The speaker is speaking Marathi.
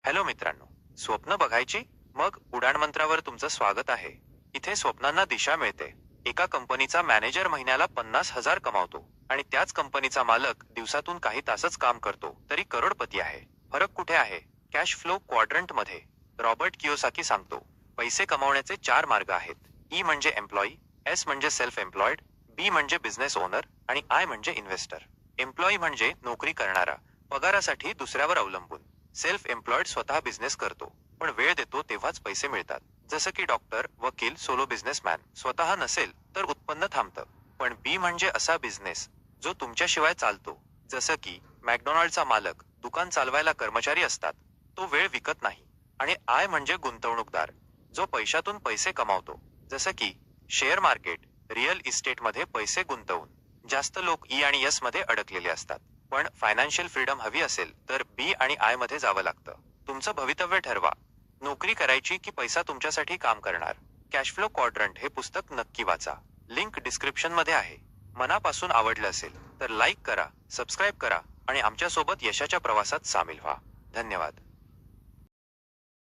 हॅलो मित्रांनो, स्वप्न बघायची? मग उडाण मंत्रावर तुमचं स्वागत आहे. इथे स्वप्नांना दिशा मिळते. एका कंपनीचा मॅनेजर महिन्याला 50,000 कमावतो आणि त्याच कंपनीचा मालक दिवसातून काही तासच काम करतो तरी करोडपती आहे. फरक कुठे आहे? कॅश फ्लो क्वाड्रंट मध्ये रॉबर्ट कियोसाकी सांगतो, पैसे कमावण्याचे 4 मार्ग आहेत. ई म्हणजे एम्प्लॉई, एस म्हणजे सेल्फ एम्प्लॉयड, बी म्हणजे बिझनेस ओनर आणि आय म्हणजे इन्व्हेस्टर. एम्प्लॉई म्हणजे नोकरी करणारा, पगारासाठी दुसऱ्यावर अवलंबून. सेल्फ एम्प्लॉयड स्वतः बिझनेस करतो, पण वेळ देतो तेव्हाच पैसे मिळतात. जसं की डॉक्टर, वकील, सोलो बिझनेसमॅन. स्वतः नसेल तर उत्पन्न थांबतं. पण बी म्हणजे असा बिझनेस जो तुमच्याशिवाय चालतो. जसं की मॅकडोनाल्डचा मालक, दुकान चालवायला कर्मचारी असतात. तो वेळ विकत नाही. आणि आय म्हणजे गुंतवणूकदार, जो पैशातून पैसे कमावतो. जसं की शेअर मार्केट, रिअल इस्टेटमध्ये पैसे गुंतवून. जास्त लोक ई आणि एस मध्ये अडकलेले असतात. पण फायनान्शियल फ्रीडम हवी असेल तर बी आणि आय मध्ये जावं लागतं. तुमचं भवितव्य ठरवा. नोकरी करायची की पैसा तुमच्यासाठी काम करणार? कॅशफ्लो क्वाड्रंट हे पुस्तक नक्की वाचा. लिंक डिस्क्रिप्शन मध्ये आहे. मनापासून आवडलं असेल तर लाईक करा, सबस्क्राईब करा आणि आमच्यासोबत यशाच्या प्रवासात सामील व्हा. धन्यवाद.